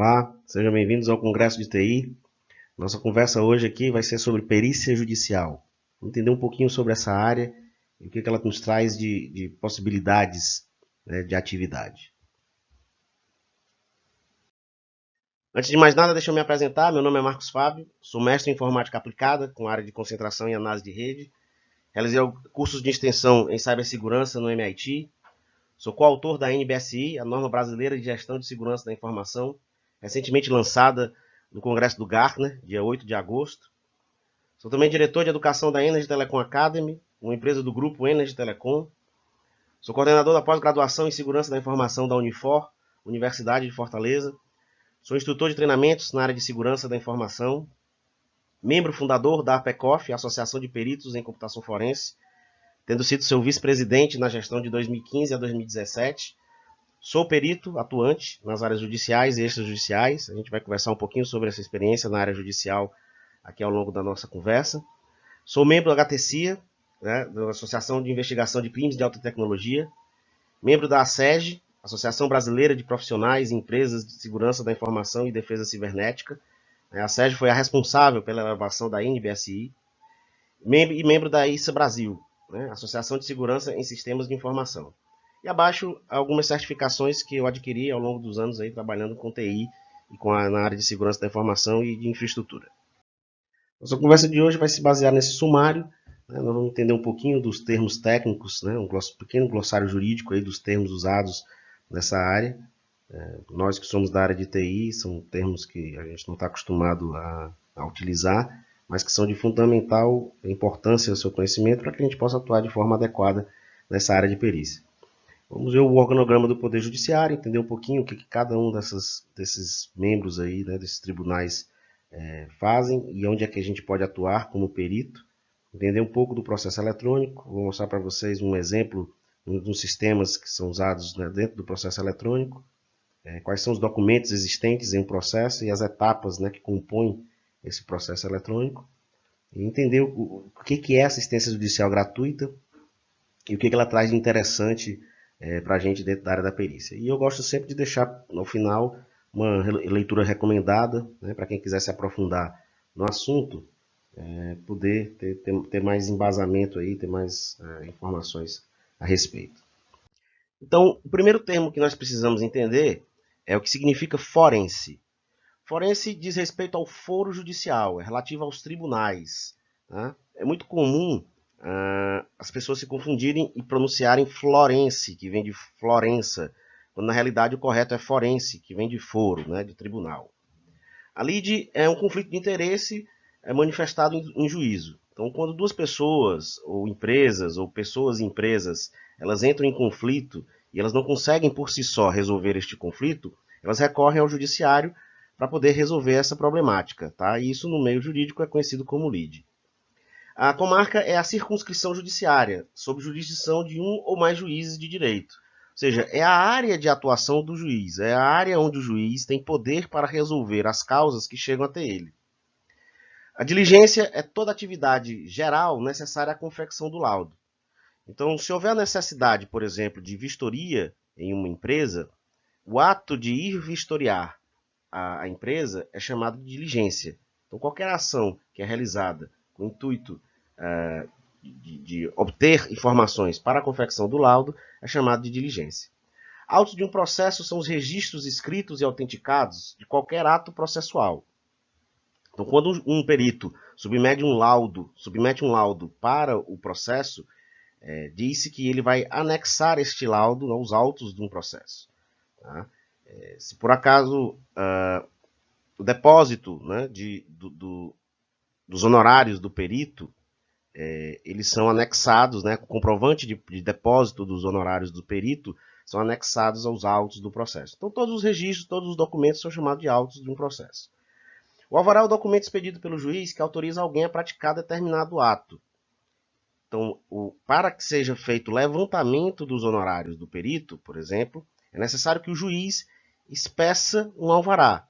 Olá, sejam bem-vindos ao Congresso de TI. Nossa conversa hoje aqui vai ser sobre perícia judicial. Vamos entender um pouquinho sobre essa área e o que ela nos traz de possibilidades, né, de atividade. Antes de mais nada, deixa eu me apresentar. Meu nome é Marcos Fábio, sou mestre em informática aplicada, com área de concentração em análise de rede. Realizei cursos de extensão em cibersegurança no MIT. Sou coautor da NBSI, a Norma Brasileira de Gestão de Segurança da Informação, recentemente lançada no Congresso do Gartner, dia 8 de agosto. Sou também diretor de educação da Energy Telecom Academy, uma empresa do grupo Energy Telecom. Sou coordenador da pós-graduação em Segurança da Informação da Unifor, Universidade de Fortaleza. Sou instrutor de treinamentos na área de Segurança da Informação. Membro fundador da APECOF, Associação de Peritos em Computação Forense, tendo sido seu vice-presidente na gestão de 2015 a 2017. Sou perito atuante nas áreas judiciais e extrajudiciais. A gente vai conversar um pouquinho sobre essa experiência na área judicial aqui ao longo da nossa conversa. Sou membro da HTCIA, né, da Associação de Investigação de Crimes de Alta Tecnologia. Membro da ASEG, Associação Brasileira de Profissionais e Empresas de Segurança da Informação e Defesa Cibernética. A ASEG foi a responsável pela elaboração da NBSI. E membro da ISA Brasil, né, Associação de Segurança em Sistemas de Informação. E abaixo algumas certificações que eu adquiri ao longo dos anos aí, trabalhando com TI e na área de segurança da informação e de infraestrutura. Nossa conversa de hoje vai se basear nesse sumário. Né, nós vamos entender um pouquinho dos termos técnicos, né, um pequeno glossário jurídico aí dos termos usados nessa área. Nós que somos da área de TI, são termos que a gente não está acostumado a utilizar, mas que são de fundamental importância ao seu conhecimento para que a gente possa atuar de forma adequada nessa área de perícia. Vamos ver o organograma do Poder Judiciário, entender um pouquinho o que cada um desses membros aí, né, desses tribunais fazem e onde é que a gente pode atuar como perito. Entender um pouco do processo eletrônico. Vou mostrar para vocês um exemplo dos sistemas que são usados, né, dentro do processo eletrônico. Quais são os documentos existentes em um processo e as etapas, né, que compõem esse processo eletrônico. E entender o que é assistência judicial gratuita e o que ela traz de interessante para a gente dentro da área da perícia. E eu gosto sempre de deixar, no final, uma leitura recomendada, né, para quem quiser se aprofundar no assunto, poder ter mais embasamento aí, ter mais informações a respeito. Então, o primeiro termo que nós precisamos entender é o que significa forense. Forense diz respeito ao foro judicial, é relativo aos tribunais. Tá? É muito comum as pessoas se confundirem e pronunciarem Florense, que vem de Florença, quando na realidade o correto é forense, que vem de foro, né, de tribunal. A lide é um conflito de interesse manifestado em juízo. Então, quando duas pessoas, ou empresas, ou pessoas e empresas, elas entram em conflito e elas não conseguem por si só resolver este conflito, elas recorrem ao judiciário para poder resolver essa problemática. Tá? E isso no meio jurídico é conhecido como lide. A comarca é a circunscrição judiciária, sob jurisdição de um ou mais juízes de direito. Ou seja, é a área de atuação do juiz, é a área onde o juiz tem poder para resolver as causas que chegam até ele. A diligência é toda atividade geral necessária à confecção do laudo. Então, se houver necessidade, por exemplo, de vistoria em uma empresa, o ato de ir vistoriar a empresa é chamado de diligência. Então, qualquer ação que é realizada com o intuito de obter informações para a confecção do laudo é chamado de diligência. Autos de um processo são os registros escritos e autenticados de qualquer ato processual. Então, quando um perito submete um laudo para o processo, diz-se que ele vai anexar este laudo aos autos de um processo. Tá? Se por acaso o depósito, né, dos honorários do perito, eles são anexados, né, o comprovante de depósito dos honorários do perito são anexados aos autos do processo. Então, todos os registros, todos os documentos são chamados de autos de um processo. O alvará é o documento expedido pelo juiz que autoriza alguém a praticar determinado ato. Então, para que seja feito o levantamento dos honorários do perito, por exemplo, é necessário que o juiz espeça um alvará.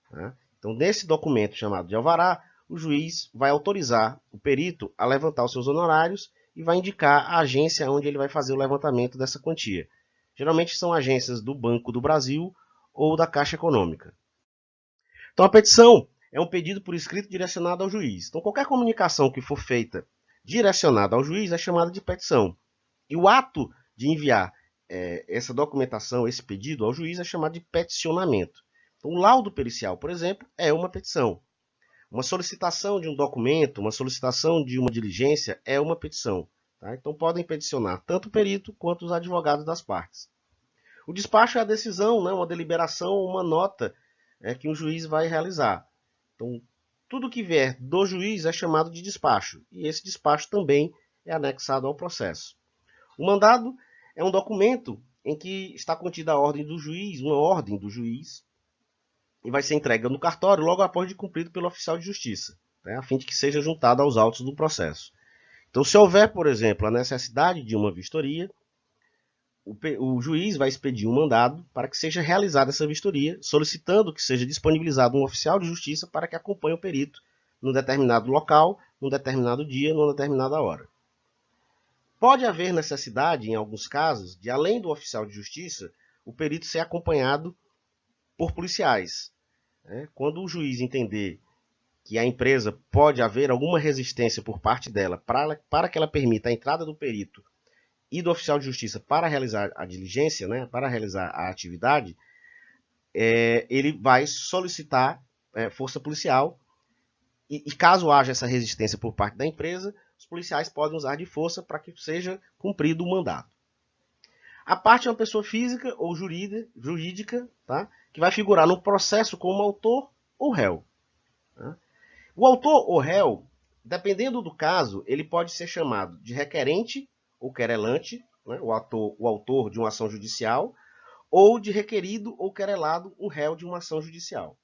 Né? Então, nesse documento chamado de alvará, o juiz vai autorizar o perito a levantar os seus honorários e vai indicar a agência onde ele vai fazer o levantamento dessa quantia. Geralmente são agências do Banco do Brasil ou da Caixa Econômica. Então, a petição é um pedido por escrito direcionado ao juiz. Então, qualquer comunicação que for feita direcionada ao juiz é chamada de petição. E o ato de enviar essa documentação, esse pedido ao juiz é chamado de peticionamento. Então, o laudo pericial, por exemplo, é uma petição. Uma solicitação de um documento, uma solicitação de uma diligência é uma petição. Tá? Então, podem peticionar tanto o perito quanto os advogados das partes. O despacho é a decisão, né, uma deliberação, uma nota que o juiz vai realizar. Então, tudo que vier do juiz é chamado de despacho. E esse despacho também é anexado ao processo. O mandado é um documento em que está contida a ordem do juiz, uma ordem do juiz, e vai ser entregue no cartório logo após de cumprido pelo oficial de justiça, né, a fim de que seja juntado aos autos do processo. Então, se houver, por exemplo, a necessidade de uma vistoria, o juiz vai expedir um mandado para que seja realizada essa vistoria, solicitando que seja disponibilizado um oficial de justiça para que acompanhe o perito num determinado local, num determinado dia, numa determinada hora. Pode haver necessidade, em alguns casos, de, além do oficial de justiça, o perito ser acompanhado por policiais. Quando o juiz entender que a empresa pode haver alguma resistência por parte dela para que ela permita a entrada do perito e do oficial de justiça para realizar a diligência, né, para realizar a atividade, ele vai solicitar força policial e caso haja essa resistência por parte da empresa, os policiais podem usar de força para que seja cumprido o mandato. A parte é uma pessoa física ou jurídica, tá, que vai figurar no processo como autor ou réu. Tá? O autor ou réu, dependendo do caso, ele pode ser chamado de requerente ou querelante, né, o autor de uma ação judicial, ou de requerido ou querelado, o réu de uma ação judicial.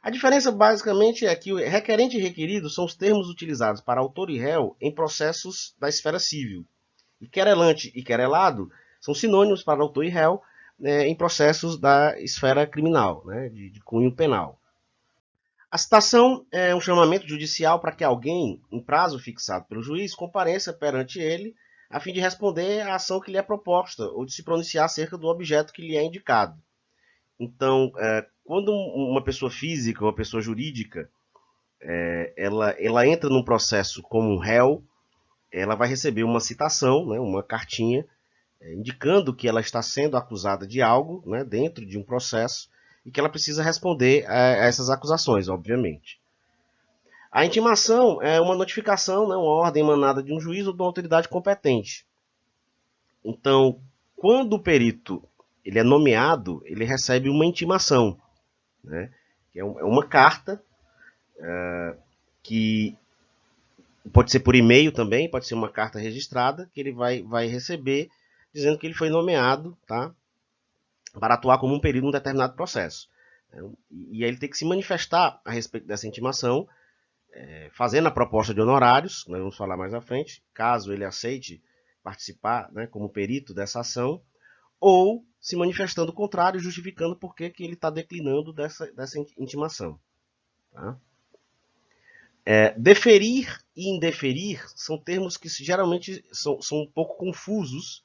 A diferença basicamente é que o requerente e requerido são os termos utilizados para autor e réu em processos da esfera civil. E querelante e querelado são sinônimos para autor e réu em processos da esfera criminal, né, de cunho penal. A citação é um chamamento judicial para que alguém, em prazo fixado pelo juiz, compareça perante ele a fim de responder à ação que lhe é proposta ou de se pronunciar acerca do objeto que lhe é indicado. Então, quando uma pessoa física ou uma pessoa jurídica ela entra num processo como um réu, ela vai receber uma citação, né, uma cartinha, indicando que ela está sendo acusada de algo, né, dentro de um processo e que ela precisa responder a essas acusações, obviamente. A intimação é uma notificação, né, uma ordem emanada de um juiz ou de uma autoridade competente. Então, quando o perito ele é nomeado, ele recebe uma intimação, né, que é uma carta que pode ser por e-mail também, pode ser uma carta registrada, que ele vai receber dizendo que ele foi nomeado, tá, para atuar como um perito em um determinado processo. E aí ele tem que se manifestar a respeito dessa intimação, fazendo a proposta de honorários, nós vamos falar mais à frente, caso ele aceite participar, né, como perito dessa ação, ou se manifestando o contrário, justificando por que ele está declinando dessa intimação. Tá? Deferir e indeferir são termos que geralmente são um pouco confusos,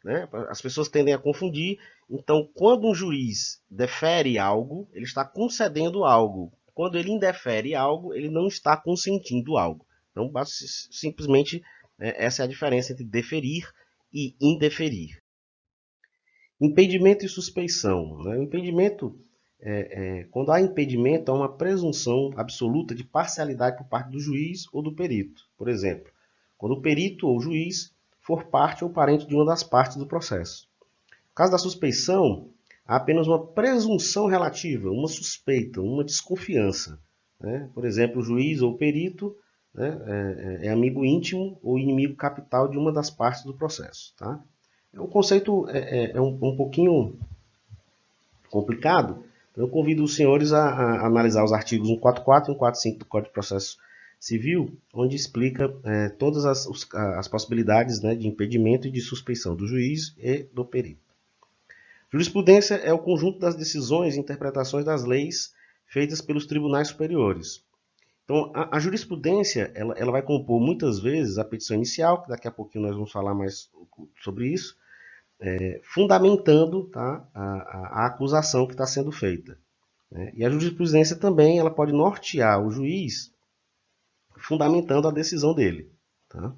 né? As pessoas tendem a confundir. Então, quando um juiz defere algo, ele está concedendo algo. Quando ele indefere algo, ele não está consentindo algo. Então, simplesmente, essa é a diferença entre deferir e indeferir. Impedimento e suspeição. Né? O impedimento, quando há impedimento, há uma presunção absoluta de parcialidade por parte do juiz ou do perito. Por exemplo, quando o perito ou o juiz for parte ou parente de uma das partes do processo. No caso da suspeição, há apenas uma presunção relativa, uma suspeita, uma desconfiança. Né? Por exemplo, o juiz ou o perito, né, é amigo íntimo ou inimigo capital de uma das partes do processo. Tá? O conceito é um pouquinho complicado, então eu convido os senhores a analisar os artigos 144 e 145 do Código de Processo Civil, onde explica todas as possibilidades, né, de impedimento e de suspeição do juiz e do perito. Jurisprudência é o conjunto das decisões e interpretações das leis feitas pelos tribunais superiores. Então, a jurisprudência ela vai compor muitas vezes a petição inicial, que daqui a pouquinho nós vamos falar mais sobre isso, fundamentando, tá, a acusação que está sendo feita. né? E a jurisprudência também ela pode nortear o juiz fundamentando a decisão dele. Tá?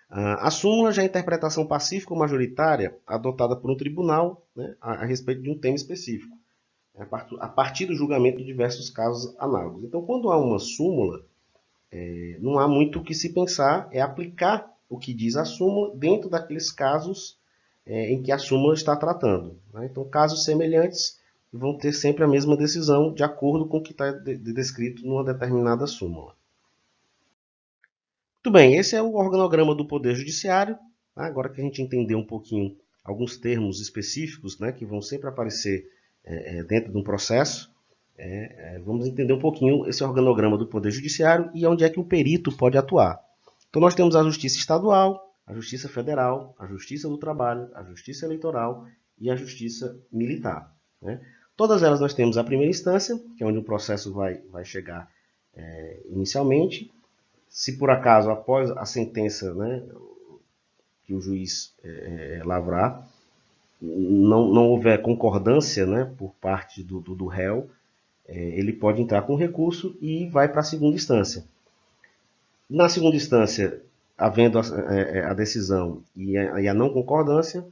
A súmula já é a interpretação pacífica ou majoritária adotada por um tribunal, né, a respeito de um tema específico, a partir do julgamento de diversos casos análogos. Então, quando há uma súmula, não há muito o que se pensar, é aplicar o que diz a súmula dentro daqueles casos em que a súmula está tratando. Né? Então, casos semelhantes vão ter sempre a mesma decisão, de acordo com o que está descrito numa determinada súmula. Muito bem, esse é o organograma do Poder Judiciário. Tá? Agora que a gente entendeu um pouquinho alguns termos específicos, né, que vão sempre aparecer dentro de um processo, vamos entender um pouquinho esse organograma do Poder Judiciário e onde é que o perito pode atuar. Então nós temos a Justiça Estadual, a Justiça Federal, a Justiça do Trabalho, a Justiça Eleitoral e a Justiça Militar. Né? Todas elas nós temos a primeira instância, que é onde o processo vai chegar inicialmente. Se por acaso, após a sentença, né, que o juiz lavrar, não houver concordância, né, por parte do réu, ele pode entrar com recurso e vai para a segunda instância. Na segunda instância, havendo a decisão e a não concordância,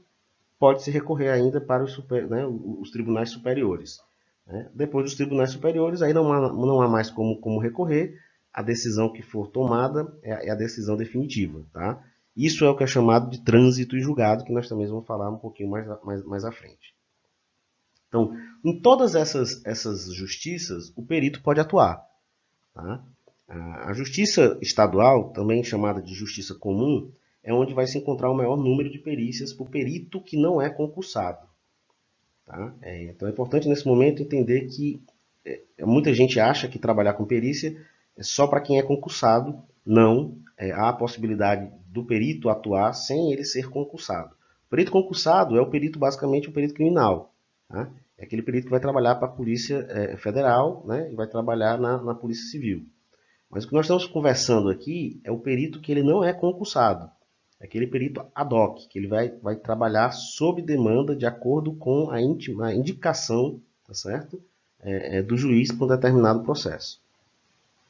pode-se recorrer ainda para os tribunais superiores. Né? Depois dos tribunais superiores, aí não há mais como recorrer. A decisão que for tomada é a decisão definitiva. Tá? Isso é o que é chamado de trânsito e julgado, que nós também vamos falar um pouquinho mais à frente. Então, em todas essas justiças, o perito pode atuar. Tá? A justiça estadual, também chamada de justiça comum, é onde vai se encontrar o maior número de perícias por perito que não é concursado. Tá? Então é importante nesse momento entender que muita gente acha que trabalhar com perícia é só para quem é concursado. Não, há a possibilidade do perito atuar sem ele ser concursado. O perito concursado é o perito, basicamente, o perito criminal. Tá? É aquele perito que vai trabalhar para a Polícia Federal, né, e vai trabalhar na Polícia Civil. Mas o que nós estamos conversando aqui é o perito que ele não é concursado. É aquele perito ad hoc, que ele vai trabalhar sob demanda de acordo com a indicação, tá certo? Do juiz para um determinado processo.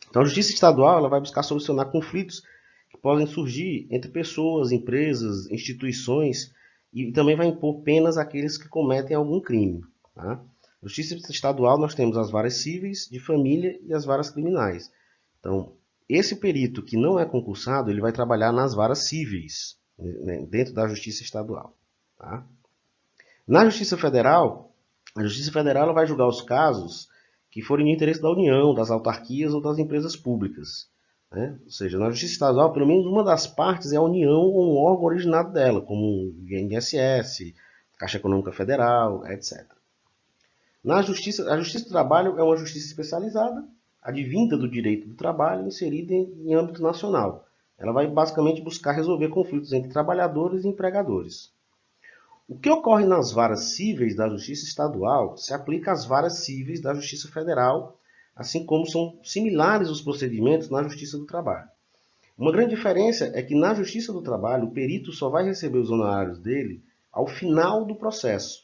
Então a Justiça Estadual ela vai buscar solucionar conflitos que podem surgir entre pessoas, empresas, instituições e também vai impor penas àqueles que cometem algum crime. Tá? Na Justiça Estadual nós temos as varas cíveis, de família e as varas criminais. Então, esse perito que não é concursado, ele vai trabalhar nas varas cíveis, né, dentro da Justiça Estadual. Tá? Na Justiça Federal, a Justiça Federal ela vai julgar os casos que forem de interesse da União, das autarquias ou das empresas públicas. Né? Ou seja, na Justiça Estadual, pelo menos uma das partes é a União ou um órgão originado dela, como o INSS, Caixa Econômica Federal, etc. A Justiça do Trabalho é uma justiça especializada, advinda do direito do trabalho, inserida em âmbito nacional. Ela vai basicamente buscar resolver conflitos entre trabalhadores e empregadores. O que ocorre nas varas cíveis da Justiça Estadual se aplica às varas cíveis da Justiça Federal, assim como são similares os procedimentos na Justiça do Trabalho. Uma grande diferença é que na Justiça do Trabalho o perito só vai receber os honorários dele ao final do processo.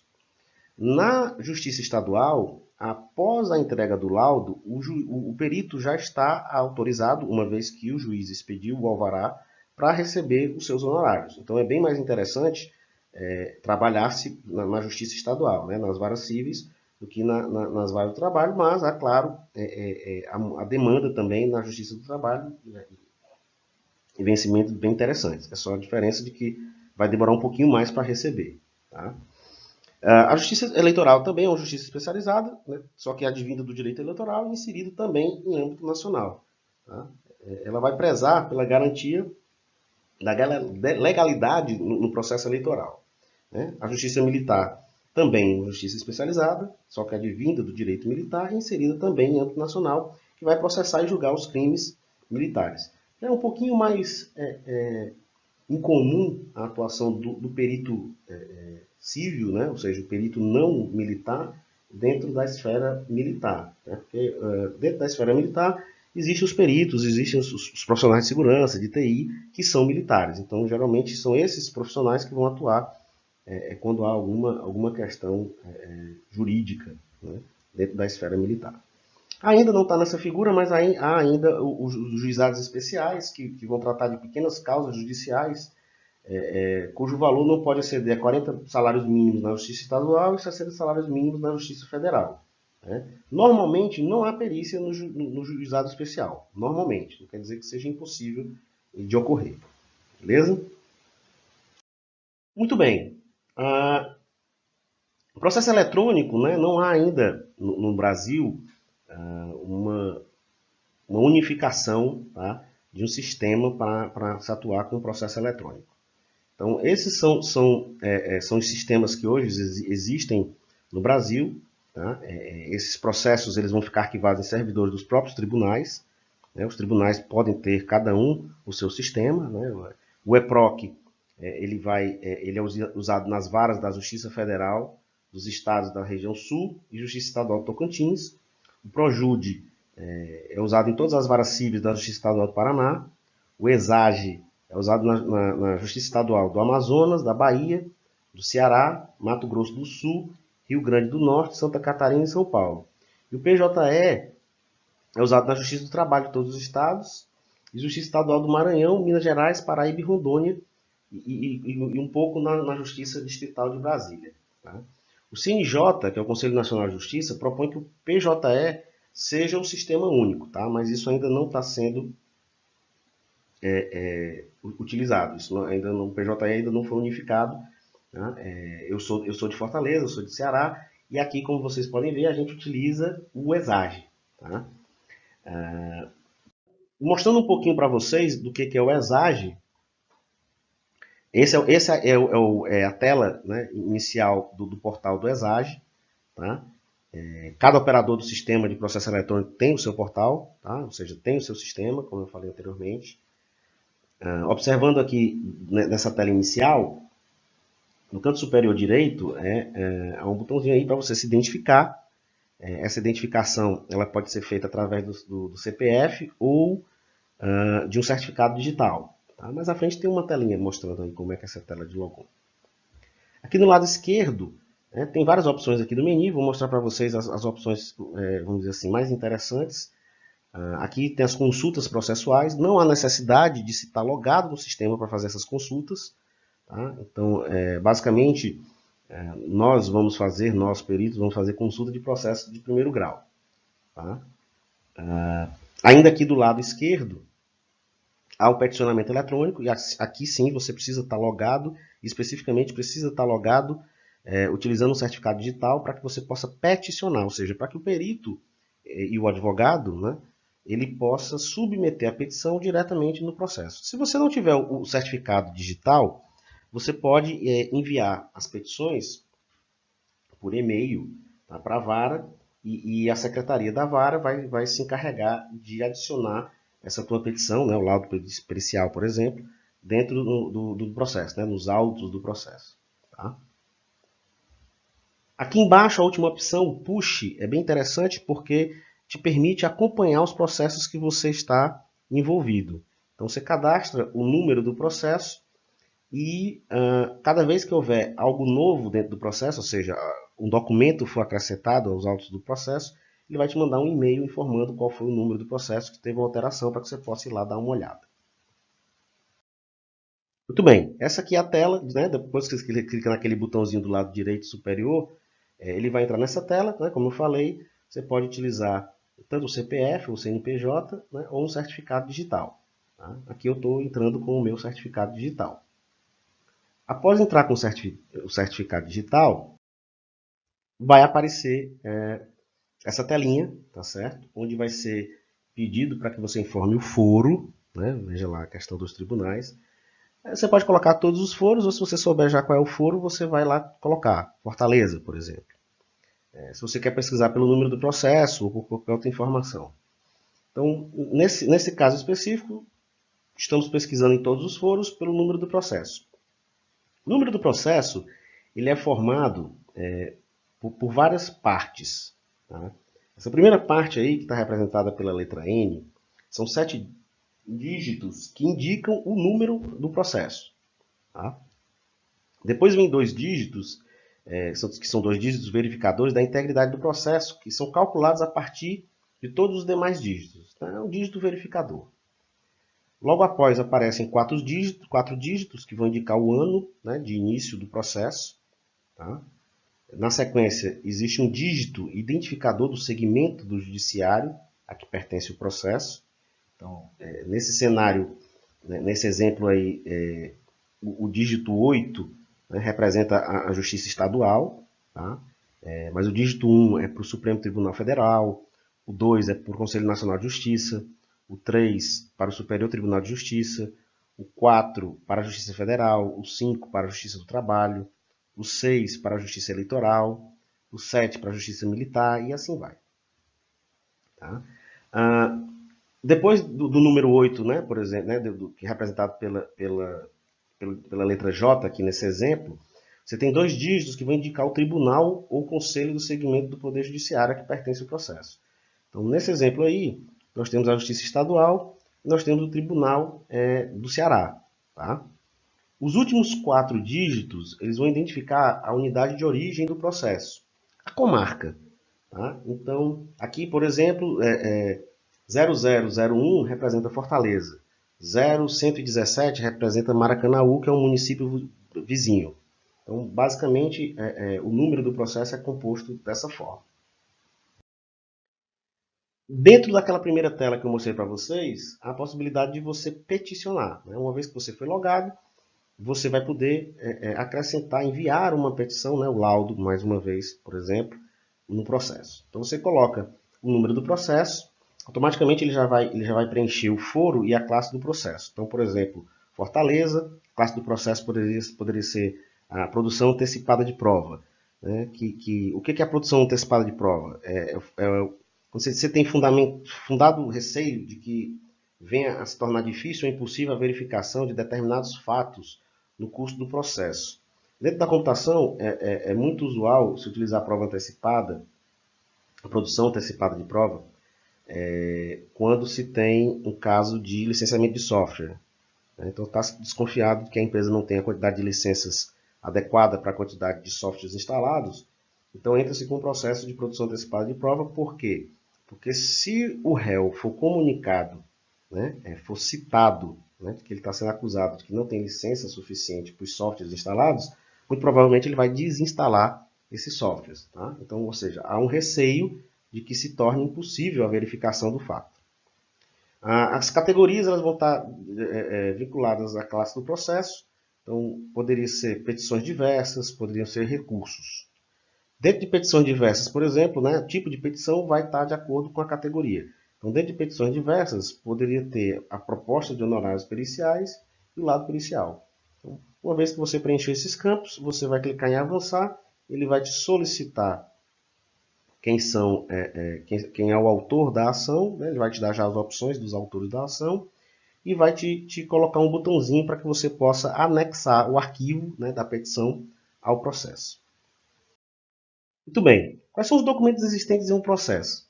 Na Justiça Estadual, após a entrega do laudo, o perito já está autorizado, uma vez que o juiz expediu o alvará, para receber os seus honorários. Então é bem mais interessante trabalhar-se na Justiça Estadual, né, nas varas cíveis, do que nas varas do trabalho, mas há, claro, a demanda também na Justiça do Trabalho e vencimentos bem interessantes. É só a diferença de que vai demorar um pouquinho mais para receber. Tá? A Justiça Eleitoral também é uma justiça especializada, né, só que é advinda do direito eleitoral e inserida também em âmbito nacional. Tá? Ela vai prezar pela garantia da legalidade no processo eleitoral. Né? A Justiça Militar também é uma justiça especializada, só que advinda do direito militar e inserida também em âmbito nacional, que vai processar e julgar os crimes militares. É um pouquinho mais incomum a atuação do perito civil, né? Ou seja, o perito não militar, dentro da esfera militar. Né? Porque dentro da esfera militar existem os peritos, existem os profissionais de segurança, de TI, que são militares. Então, geralmente, são esses profissionais que vão atuar quando há alguma questão jurídica, né? dentro da esfera militar. Ainda não está nessa figura, mas há ainda os juizados especiais, que vão tratar de pequenas causas judiciais, cujo valor não pode exceder a 40 salários mínimos na Justiça Estadual e 60 salários mínimos na Justiça Federal. Né? Normalmente não há perícia no juizado especial. Normalmente. Não quer dizer que seja impossível de ocorrer. Beleza? Muito bem. O processo eletrônico, né, não há ainda no Brasil uma unificação, tá, de um sistema para se atuar com o processo eletrônico. Então, esses são os sistemas que hoje existem no Brasil. Tá? Esses processos eles vão ficar arquivados em servidores dos próprios tribunais. Né? Os tribunais podem ter cada um o seu sistema. Né? O EPROC ele é usado nas varas da Justiça Federal dos estados da região sul e Justiça Estadual do Tocantins. O PROJUDE é usado em todas as varas cíveis da Justiça Estadual do Paraná. O ESAGE é usado na Justiça Estadual do Amazonas, da Bahia, do Ceará, Mato Grosso do Sul, Rio Grande do Norte, Santa Catarina e São Paulo. E o PJE é usado na Justiça do Trabalho de todos os estados, e Justiça Estadual do Maranhão, Minas Gerais, Paraíba e Rondônia, e um pouco na Justiça Distrital de Brasília. Tá? O CNJ, que é o Conselho Nacional de Justiça, propõe que o PJE seja um sistema único, tá? Mas isso ainda não está sendo utilizado. Isso ainda não, o PJE ainda não foi unificado. Tá? Eu sou de Fortaleza, eu sou de Ceará, e aqui, como vocês podem ver, a gente utiliza o ESAGE. Tá? Mostrando um pouquinho para vocês do que é o ESAGE, essa é a tela, né, inicial do portal do ESAGE. Tá? Cada operador do sistema de processo eletrônico tem o seu portal, tá? Ou seja, tem o seu sistema, como eu falei anteriormente. Observando aqui nessa tela inicial, no canto superior direito, há um botãozinho aí para você se identificar. Essa identificação ela pode ser feita através do CPF ou de um certificado digital. Tá? Mais à frente tem uma telinha mostrando aí como é que é essa tela de logon. Aqui no lado esquerdo, tem várias opções aqui do menu. Vou mostrar para vocês as opções, vamos dizer assim, mais interessantes. Aqui tem as consultas processuais. Não há necessidade de se estar logado no sistema para fazer essas consultas. Tá? Então, basicamente, nós peritos, vamos fazer consulta de processo de primeiro grau. Tá? Ainda aqui do lado esquerdo, há o peticionamento eletrônico, e aqui sim você precisa estar logado, especificamente precisa estar logado utilizando um certificado digital para que você possa peticionar, ou seja, para que o perito e o advogado, né, ele possa submeter a petição diretamente no processo. Se você não tiver o certificado digital, você pode enviar as petições por e-mail, tá, para a vara, e a secretaria da vara vai se encarregar de adicionar essa tua petição, né, o laudo pericial, por exemplo, dentro do processo, né, nos autos do processo. Tá? Aqui embaixo, a última opção, o Push, é bem interessante porque te permite acompanhar os processos que você está envolvido. Então, você cadastra o número do processo e cada vez que houver algo novo dentro do processo, ou seja, um documento for acrescentado aos autos do processo, ele vai te mandar um e-mail informando qual foi o número do processo que teve uma alteração para que você possa ir lá dar uma olhada. Muito bem, essa aqui é a tela, né? Depois que você clica naquele botãozinho do lado direito superior, ele vai entrar nessa tela, né? Como eu falei, você pode utilizar tanto o CPF, o CNPJ, né? Ou um certificado digital. Tá? Aqui eu estou entrando com o meu certificado digital. Após entrar com o certificado digital, vai aparecer essa telinha, tá certo? Onde vai ser pedido para que você informe o foro, né? Veja lá a questão dos tribunais. Você pode colocar todos os foros, ou se você souber já qual é o foro, você vai lá colocar. Fortaleza, por exemplo. Se você quer pesquisar pelo número do processo ou por qualquer outra informação. Então, nesse caso específico, estamos pesquisando em todos os foros pelo número do processo. O número do processo ele é formado por várias partes. Tá? Essa primeira parte aí, que está representada pela letra N, são 7 dígitos que indicam o número do processo. Tá? Depois vem 2 dígitos que são 2 dígitos verificadores da integridade do processo, que são calculados a partir de todos os demais dígitos. Então, é um dígito verificador. Logo após aparecem 4 dígitos que vão indicar o ano, né, de início do processo. Tá? Na sequência, existe um dígito identificador do segmento do judiciário a que pertence o processo. Então, nesse cenário, né, nesse exemplo aí, o dígito 8, né, representa a Justiça Estadual, tá? Mas o dígito 1 é para o Supremo Tribunal Federal, o 2 é para o Conselho Nacional de Justiça, o 3 para o Superior Tribunal de Justiça, o 4 para a Justiça Federal, o 5 para a Justiça do Trabalho, o 6 para a Justiça Eleitoral, o 7 para a Justiça Militar e assim vai. Tá? Depois do número 8, né, por exemplo, né, que é representado pela letra J aqui nesse exemplo, você tem 2 dígitos que vão indicar o tribunal ou conselho do segmento do Poder Judiciário a que pertence o processo. Então, nesse exemplo aí, nós temos a Justiça Estadual e nós temos o Tribunal do Ceará. Tá? Os últimos 4 dígitos, eles vão identificar a unidade de origem do processo, a comarca. Tá? Então, aqui, por exemplo, 0001 representa Fortaleza, 0117 representa Maracanaú, que é um município vizinho. Então, basicamente, o número do processo é composto dessa forma. Dentro daquela primeira tela que eu mostrei para vocês, há a possibilidade de você peticionar. Né? Uma vez que você foi logado, você vai poder acrescentar, enviar uma petição, né, o laudo, mais uma vez, por exemplo, no processo. Então você coloca o número do processo, automaticamente ele já vai preencher o foro e a classe do processo. Então, por exemplo, Fortaleza, a classe do processo poderia ser a produção antecipada de prova. Né? O que é a produção antecipada de prova? Você tem fundado receio de que venha a se tornar difícil ou impossível a verificação de determinados fatos no curso do processo. Dentro da computação, é muito usual se utilizar a prova antecipada, a produção antecipada de prova, quando se tem um caso de licenciamento de software. Então, está desconfiado de que a empresa não tem a quantidade de licenças adequada para a quantidade de softwares instalados. Então, entra-se com um processo de produção antecipada de prova. Por quê? Porque se o réu for comunicado, né, for citado, né, que ele está sendo acusado de que não tem licença suficiente para os softwares instalados, muito provavelmente ele vai desinstalar esses softwares. Tá? Então, ou seja, há um receio de que se torne impossível a verificação do fato. As categorias elas vão estar vinculadas à classe do processo. Então, poderiam ser petições diversas, poderiam ser recursos. Dentro de petições diversas, por exemplo, né, o tipo de petição vai estar de acordo com a categoria. Então, dentro de petições diversas, poderia ter a proposta de honorários periciais e o lado pericial. Então, uma vez que você preencheu esses campos, você vai clicar em avançar, ele vai te solicitar quem é o autor da ação, né, ele vai te dar já as opções dos autores da ação e vai te colocar um botãozinho para que você possa anexar o arquivo, né, da petição ao processo. Muito bem. Quais são os documentos existentes em um processo?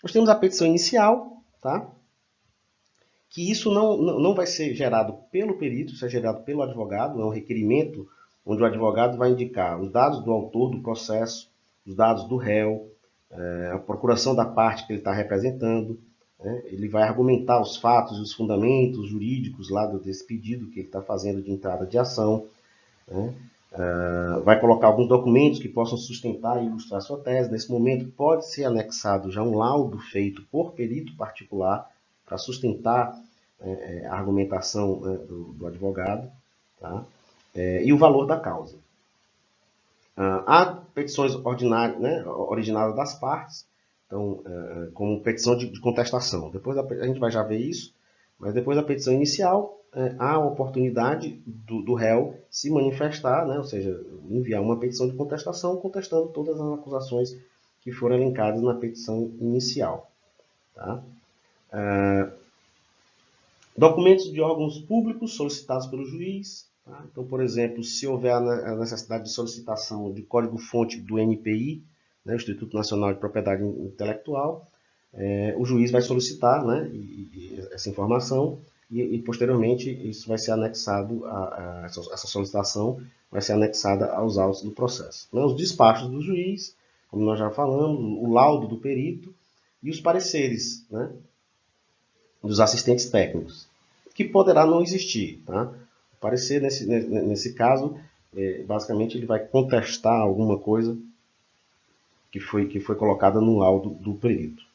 Nós temos a petição inicial, tá? Que isso não vai ser gerado pelo perito, isso é gerado pelo advogado, é um requerimento onde o advogado vai indicar os dados do autor do processo, os dados do réu, a procuração da parte que ele está representando, né? Ele vai argumentar os fatos e os fundamentos jurídicos lá desse pedido que ele está fazendo de entrada de ação, né? Vai colocar alguns documentos que possam sustentar e ilustrar sua tese. Nesse momento pode ser anexado já um laudo feito por perito particular para sustentar a argumentação, né, do advogado, tá? E o valor da causa. Há petições ordinárias, né, originadas das partes, então, como petição de contestação. Depois a gente vai já ver isso, mas depois da petição inicial, há a oportunidade do réu se manifestar, né, ou seja, enviar uma petição de contestação contestando todas as acusações que foram elencadas na petição inicial. Tá? Documentos de órgãos públicos solicitados pelo juiz. Tá? Então, por exemplo, se houver a necessidade de solicitação de código-fonte do NPI, né, o Instituto Nacional de Propriedade Intelectual, o juiz vai solicitar, né, essa informação. e posteriormente isso vai ser anexado, essa solicitação vai ser anexada aos autos do processo. Os despachos do juiz, como nós já falamos, o laudo do perito e os pareceres, né, dos assistentes técnicos, que poderá não existir. Tá? O parecer, nesse caso, basicamente ele vai contestar alguma coisa que foi colocada no laudo do perito.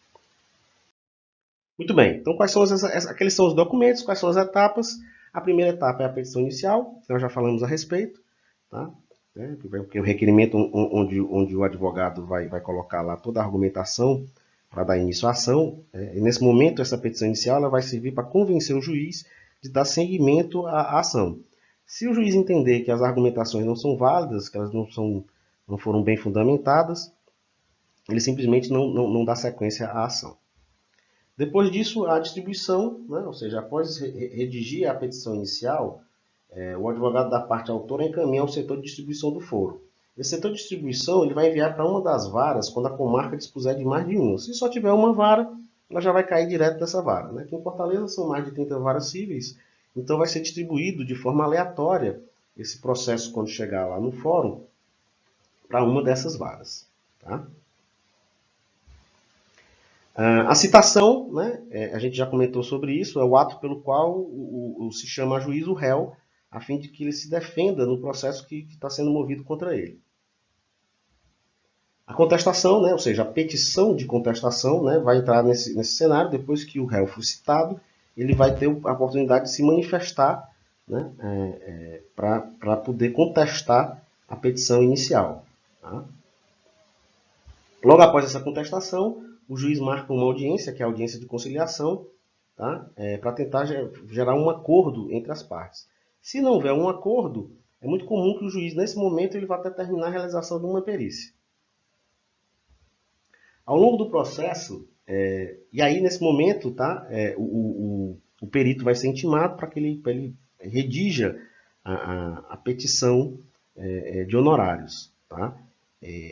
Muito bem, então aqueles são os documentos, quais são as etapas? A primeira etapa é a petição inicial, que nós já falamos a respeito, tá? Porque o requerimento onde o advogado vai colocar lá toda a argumentação para dar início à ação, e nesse momento essa petição inicial ela vai servir para convencer o juiz de dar seguimento à ação. Se o juiz entender que as argumentações não são válidas, que elas não foram bem fundamentadas, ele simplesmente não dá sequência à ação. Depois disso, a distribuição, né? Ou seja, após redigir a petição inicial, o advogado da parte autora encaminha ao setor de distribuição do foro. Esse setor de distribuição ele vai enviar para uma das varas quando a comarca dispuser de mais de uma. Se só tiver uma vara, ela já vai cair direto dessa vara. Né? Aqui em Fortaleza são mais de 30 varas cíveis, então vai ser distribuído de forma aleatória esse processo quando chegar lá no fórum para uma dessas varas. Tá? A citação, né, a gente já comentou sobre isso, é o ato pelo qual se chama a juiz o réu, a fim de que ele se defenda no processo que está sendo movido contra ele. A contestação, né, ou seja, a petição de contestação, né, vai entrar nesse cenário, depois que o réu for citado, ele vai ter a oportunidade de se manifestar, né, para poder contestar a petição inicial. Tá? Logo após essa contestação, o juiz marca uma audiência, que é a audiência de conciliação, tá? Para tentar gerar um acordo entre as partes. Se não houver um acordo, é muito comum que o juiz, nesse momento, ele vá determinar a realização de uma perícia. Ao longo do processo, e aí nesse momento, tá? O perito vai ser intimado para que ele redija a petição de honorários. Tá?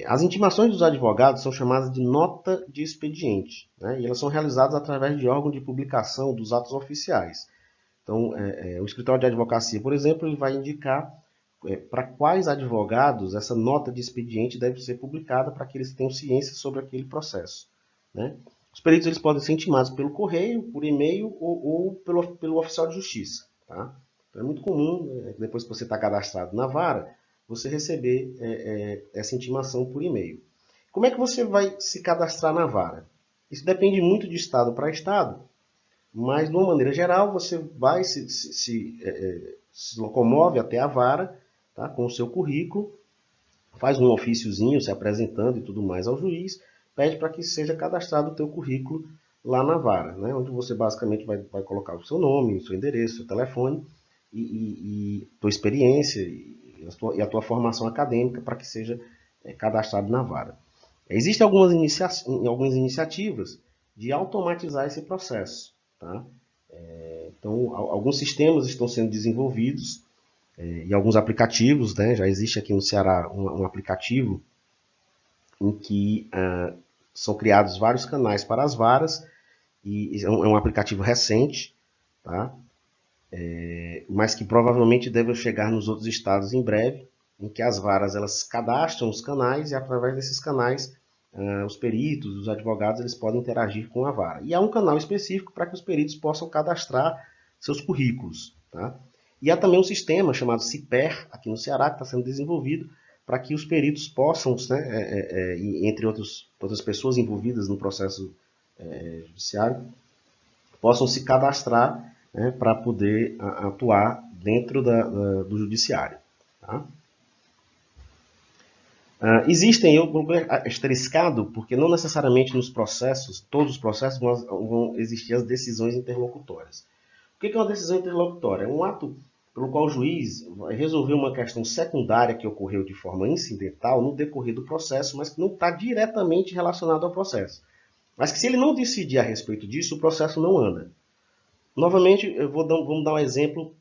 As intimações dos advogados são chamadas de nota de expediente, né? E elas são realizadas através de órgão de publicação dos atos oficiais. Então, o escritório de advocacia, por exemplo, ele vai indicar para quais advogados essa nota de expediente deve ser publicada para que eles tenham ciência sobre aquele processo. Né? Os peritos eles podem ser intimados pelo correio, por e-mail ou pelo oficial de justiça. Tá? Então, é muito comum, depois que você está cadastrado na vara, você receber essa intimação por e-mail. Como é que você vai se cadastrar na vara? Isso depende muito de estado para estado, mas de uma maneira geral você vai se locomove até a vara, tá, com o seu currículo, faz um ofíciozinho se apresentando e tudo mais ao juiz, pede para que seja cadastrado o teu currículo lá na vara, né, onde você basicamente vai colocar o seu nome, o seu endereço, o seu telefone e tua experiência e a tua formação acadêmica para que seja cadastrado na vara. Existem algumas iniciativas de automatizar esse processo. Tá? Então, alguns sistemas estão sendo desenvolvidos e alguns aplicativos, né? Já existe aqui no Ceará um aplicativo em que são criados vários canais para as varas, e é um aplicativo recente, tá? Mas que provavelmente deve chegar nos outros estados em breve, em que as varas elas cadastram os canais e através desses canais os peritos, os advogados, eles podem interagir com a vara. E há um canal específico para que os peritos possam cadastrar seus currículos. Tá? E há também um sistema chamado CIPER, aqui no Ceará, que está sendo desenvolvido para que os peritos possam, né, entre outras pessoas envolvidas no processo judiciário, possam se cadastrar, né, para poder atuar dentro do judiciário. Tá? Existem, eu vou asteriscado, porque não necessariamente nos processos, todos os processos vão existir as decisões interlocutórias. O que é uma decisão interlocutória? É um ato pelo qual o juiz vai resolver uma questão secundária que ocorreu de forma incidental no decorrer do processo, mas que não está diretamente relacionado ao processo. Mas que se ele não decidir a respeito disso, o processo não anda. Novamente, vamos dar um exemplo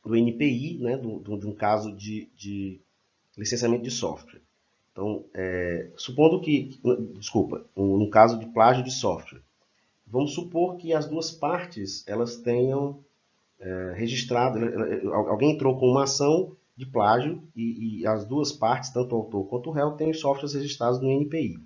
do NPI, né, de um caso de licenciamento de software. Então, supondo que, desculpa, no caso de plágio de software, vamos supor que as duas partes elas tenham registrado, alguém entrou com uma ação de plágio e as duas partes, tanto o autor quanto o réu, têm os softwares registrados no INPI.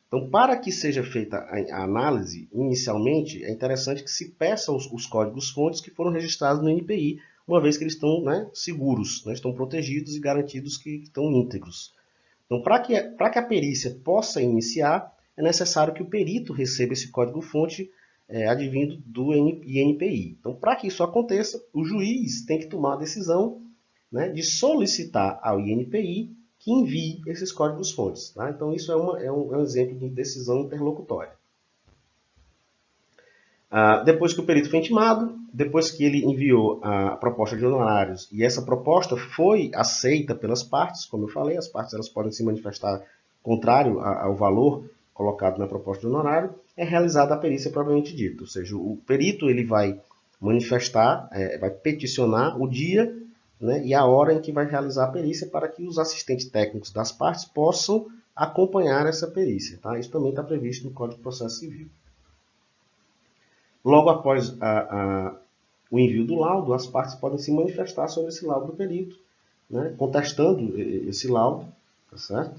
Então, para que seja feita a análise, inicialmente, é interessante que se peça os códigos-fontes que foram registrados no INPI, uma vez que eles estão, né, seguros, né, estão protegidos e garantidos que estão íntegros. Então, para que a perícia possa iniciar, é necessário que o perito receba esse código-fonte advindo do INPI. Então, para que isso aconteça, o juiz tem que tomar a decisão, né, de solicitar ao INPI que envie esses códigos-fontes. Tá? Então, isso é um exemplo de decisão interlocutória. Depois que o perito foi intimado, depois que ele enviou a proposta de honorários e essa proposta foi aceita pelas partes, como eu falei, as partes elas podem se manifestar contrário ao valor colocado na proposta de honorário, é realizada a perícia propriamente dita. Ou seja, o perito ele vai manifestar, vai peticionar o dia, né, e a hora em que vai realizar a perícia para que os assistentes técnicos das partes possam acompanhar essa perícia. Tá? Isso também está previsto no Código de Processo Civil. Logo após o envio do laudo, as partes podem se manifestar sobre esse laudo do perito, né, contestando esse laudo, tá certo?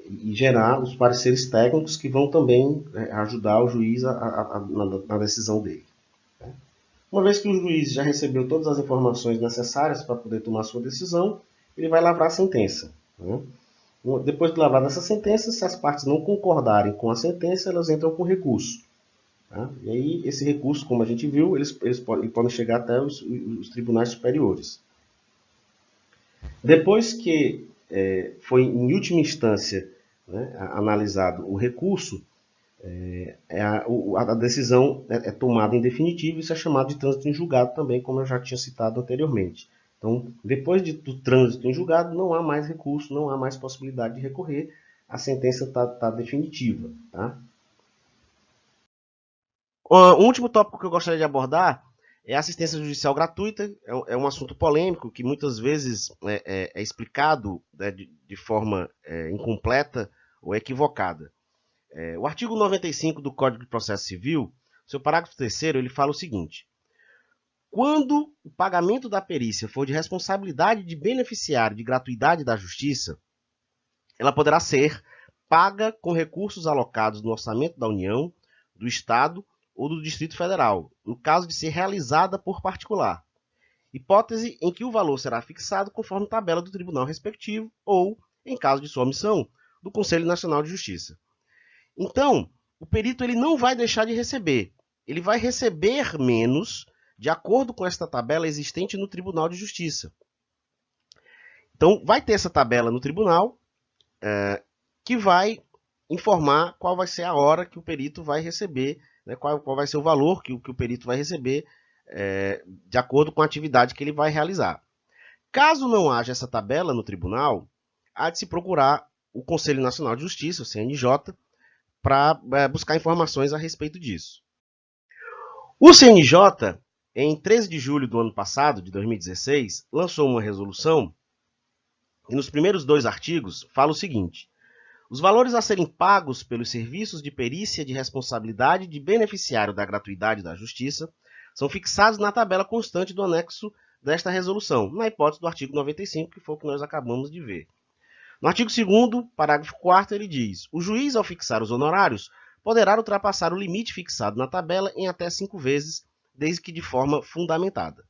E gerar os pareceres técnicos que vão também ajudar o juiz na decisão dele. Né? Uma vez que o juiz já recebeu todas as informações necessárias para poder tomar sua decisão, ele vai lavrar a sentença. Né? Depois de lavrar essa sentença, se as partes não concordarem com a sentença, elas entram com recurso. Tá? E aí, esse recurso, como a gente viu, eles podem chegar até os tribunais superiores. Depois que foi, em última instância, né, analisado o recurso, a decisão é tomada em definitivo e isso é chamado de trânsito em julgado também, como eu já tinha citado anteriormente. Então, depois do trânsito em julgado, não há mais recurso, não há mais possibilidade de recorrer, a sentença está definitiva. Tá? Um último tópico que eu gostaria de abordar é a assistência judicial gratuita. É um assunto polêmico que muitas vezes é explicado, né, de forma incompleta ou equivocada. O artigo 95 do Código de Processo Civil, seu parágrafo 3º, ele fala o seguinte: quando o pagamento da perícia for de responsabilidade de beneficiário de gratuidade da Justiça, ela poderá ser paga com recursos alocados no orçamento da União, do Estado ou do Distrito Federal, no caso de ser realizada por particular, hipótese em que o valor será fixado conforme tabela do tribunal respectivo ou, em caso de sua omissão, do Conselho Nacional de Justiça. Então, o perito ele não vai deixar de receber, ele vai receber menos de acordo com esta tabela existente no Tribunal de Justiça. Então, vai ter essa tabela no tribunal que vai informar qual vai ser a hora que o perito vai receber, né, qual vai ser o valor que o perito vai receber de acordo com a atividade que ele vai realizar. Caso não haja essa tabela no tribunal, há de se procurar o Conselho Nacional de Justiça, o CNJ, para buscar informações a respeito disso. O CNJ, em 13 de julho do ano passado, de 2016, lançou uma resolução e nos primeiros 2 artigos fala o seguinte: os valores a serem pagos pelos serviços de perícia de responsabilidade de beneficiário da gratuidade da Justiça são fixados na tabela constante do anexo desta resolução, na hipótese do artigo 95, que foi o que nós acabamos de ver. No artigo 2º, parágrafo 4º, ele diz: o juiz, ao fixar os honorários, poderá ultrapassar o limite fixado na tabela em até 5 vezes, desde que de forma fundamentada.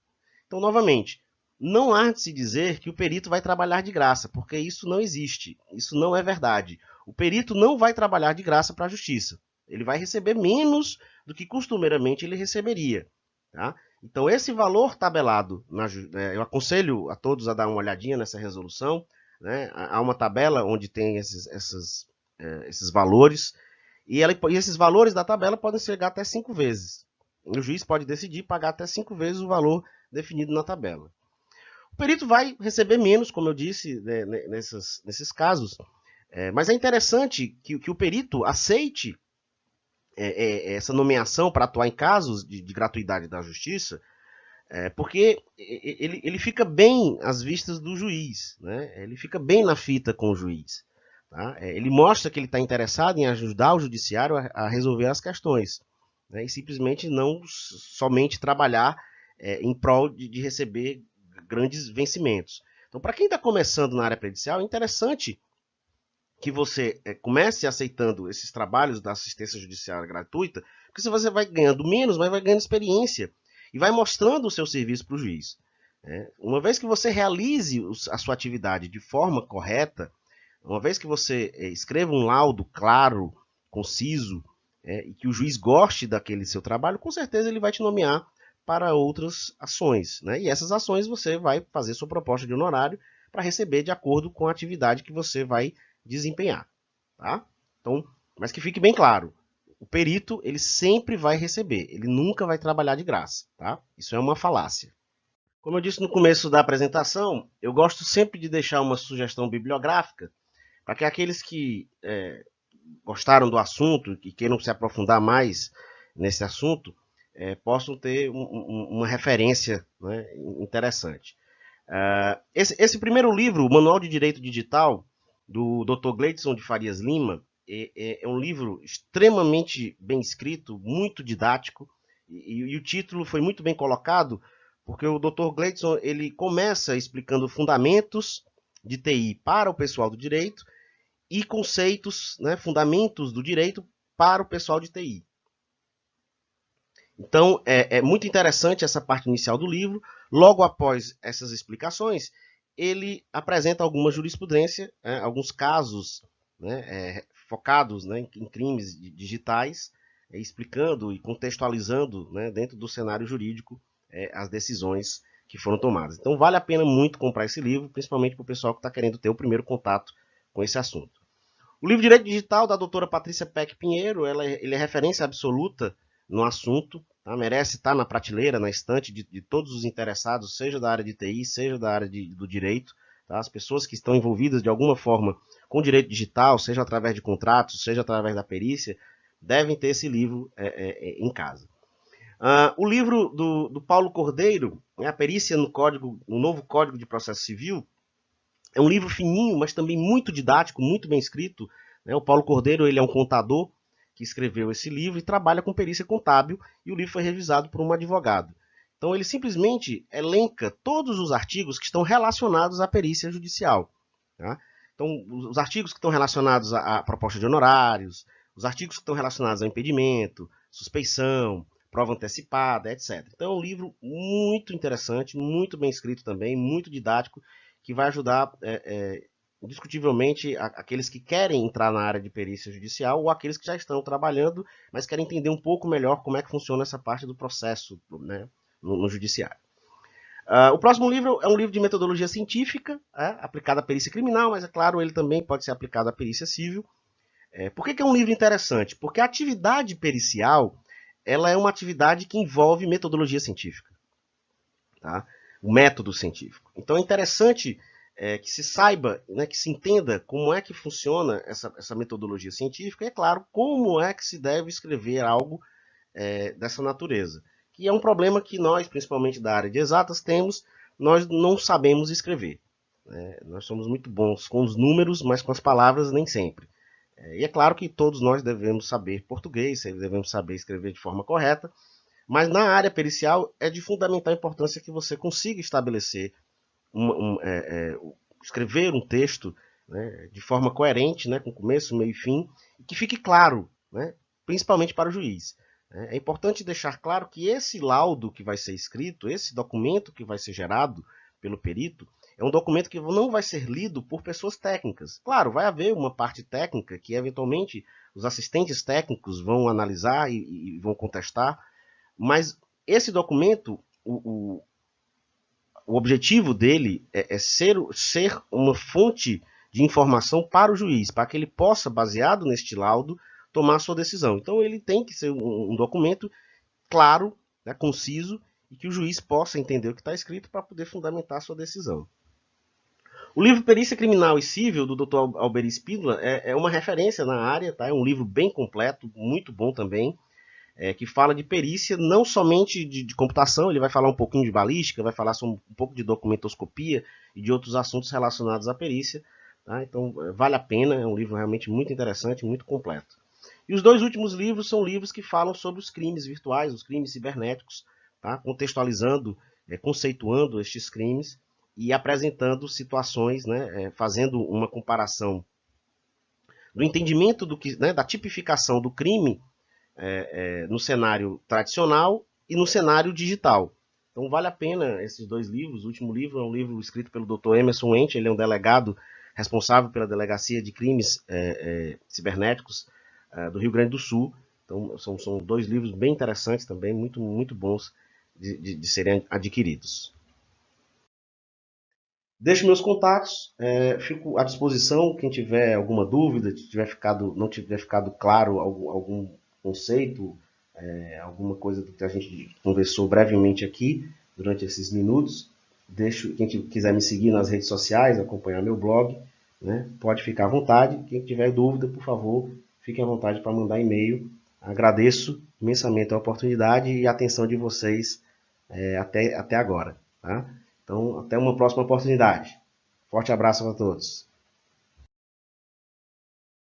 Então, novamente, não há de se dizer que o perito vai trabalhar de graça, porque isso não existe, isso não é verdade. O perito não vai trabalhar de graça para a justiça. Ele vai receber menos do que costumeiramente ele receberia. Tá? Então, esse valor tabelado, eu aconselho a todos a dar uma olhadinha nessa resolução. Né? Há uma tabela onde tem esses valores, e esses valores da tabela podem chegar até 5 vezes. O juiz pode decidir pagar até 5 vezes o valor definido na tabela. O perito vai receber menos, como eu disse, né, nesses casos, mas é interessante que o perito aceite essa nomeação para atuar em casos de gratuidade da justiça, porque ele fica bem às vistas do juiz, né? Ele fica bem na fita com o juiz. Tá? Ele mostra que ele está interessado em ajudar o judiciário a resolver as questões. né, e simplesmente não somente trabalhar em prol de receber grandes vencimentos. Então, para quem está começando na área pericial, é interessante que você comece aceitando esses trabalhos da assistência judiciária gratuita, porque você vai ganhando menos, mas vai ganhando experiência e vai mostrando o seu serviço para o juiz. Uma vez que você realize a sua atividade de forma correta, uma vez que você escreva um laudo claro, conciso, e que o juiz goste daquele seu trabalho, com certeza ele vai te nomear para outras ações, né? E essas ações você vai fazer sua proposta de honorário para receber de acordo com a atividade que você vai desempenhar, tá? Então, mas que fique bem claro, o perito ele sempre vai receber, ele nunca vai trabalhar de graça, tá? Isso é uma falácia. Como eu disse no começo da apresentação, eu gosto sempre de deixar uma sugestão bibliográfica para que aqueles que gostaram do assunto e queiram se aprofundar mais nesse assunto possam ter uma referência, né, interessante. Esse primeiro livro, o Manual de Direito Digital, do Dr. Gleidson de Farias Lima, é um livro extremamente bem escrito, muito didático, e o título foi muito bem colocado, porque o Dr. Gleidson ele começa explicando fundamentos de TI para o pessoal do direito e conceitos, né, fundamentos do direito para o pessoal de TI. Então, é muito interessante essa parte inicial do livro. Logo após essas explicações, ele apresenta alguma jurisprudência, alguns casos, né, focados, né, em crimes digitais, explicando e contextualizando, né, dentro do cenário jurídico as decisões que foram tomadas. Então, vale a pena muito comprar esse livro, principalmente para o pessoal que está querendo ter o primeiro contato com esse assunto. O livro Direito Digital, da doutora Patrícia Peck Pinheiro, ele é referência absoluta no assunto, tá? Merece estar na prateleira, na estante de todos os interessados, seja da área de TI, seja da área do direito. Tá? As pessoas que estão envolvidas de alguma forma com direito digital, seja através de contratos, seja através da perícia, devem ter esse livro em casa. O livro do Paulo Cordeiro, A Perícia no Novo Código de Processo Civil, é um livro fininho, mas também muito didático, muito bem escrito. O Paulo Cordeiro ele é um contador que escreveu esse livro e trabalha com perícia contábil, e o livro foi revisado por um advogado. Então ele simplesmente elenca todos os artigos que estão relacionados à perícia judicial. Tá? Então, os artigos que estão relacionados à proposta de honorários, os artigos que estão relacionados ao impedimento, suspeição, prova antecipada, etc. Então é um livro muito interessante, muito bem escrito também, muito didático, que vai ajudar indiscutivelmente aqueles que querem entrar na área de perícia judicial ou aqueles que já estão trabalhando, mas querem entender um pouco melhor como é que funciona essa parte do processo, né, no judiciário. O próximo livro é um livro de metodologia científica, aplicado à perícia criminal, mas é claro, ele também pode ser aplicado à perícia civil. Por que é um livro interessante? Porque a atividade pericial ela é uma atividade que envolve metodologia científica. Tá? O método científico. Então é interessante que se saiba, né, que se entenda como é que funciona essa metodologia científica e, é claro, como é que se deve escrever algo dessa natureza. Que é um problema que nós, principalmente da área de exatas, temos, nós não sabemos escrever. Nós somos muito bons com os números, mas com as palavras nem sempre. E é claro que todos nós devemos saber português, devemos saber escrever de forma correta, mas na área pericial é de fundamental importância que você consiga estabelecer, escrever um texto, né, de forma coerente, né, com começo, meio e fim, e que fique claro, né, principalmente para o juiz. É importante deixar claro que esse laudo que vai ser escrito, esse documento que vai ser gerado pelo perito, é um documento que não vai ser lido por pessoas técnicas. Claro, vai haver uma parte técnica que eventualmente os assistentes técnicos vão analisar e vão contestar, mas esse documento, o objetivo dele é ser uma fonte de informação para o juiz, para que ele possa, baseado neste laudo, tomar sua decisão. Então ele tem que ser um documento claro, né, conciso, e que o juiz possa entender o que está escrito para poder fundamentar sua decisão. O livro Perícia Criminal e Civil, do Dr. Alberi Spínola, é uma referência na área, tá? É um livro bem completo, muito bom também, que fala de perícia, não somente de computação, ele vai falar um pouquinho de balística, vai falar um pouco de documentoscopia e de outros assuntos relacionados à perícia. Tá? Então, vale a pena, é um livro realmente muito interessante, muito completo. E os 2 últimos livros são livros que falam sobre os crimes virtuais, os crimes cibernéticos, tá? Contextualizando, conceituando estes crimes e apresentando situações, né, fazendo uma comparação do entendimento do que, né, da tipificação do crime no cenário tradicional e no cenário digital. Então vale a pena esses 2 livros. O último livro é um livro escrito pelo Dr. Emerson Wente, ele é um delegado responsável pela Delegacia de Crimes Cibernéticos do Rio Grande do Sul. Então são 2 livros bem interessantes também, muito, muito bons de serem adquiridos. Deixo meus contatos, fico à disposição. Quem tiver alguma dúvida, não tiver ficado claro algum conceito, alguma coisa do que a gente conversou brevemente aqui durante esses minutos, quem quiser me seguir nas redes sociais, acompanhar meu blog, né, pode ficar à vontade. Quem tiver dúvida, por favor, fique à vontade para mandar e-mail. Agradeço imensamente a oportunidade e a atenção de vocês até agora. Tá? Então, até uma próxima oportunidade. Forte abraço para todos.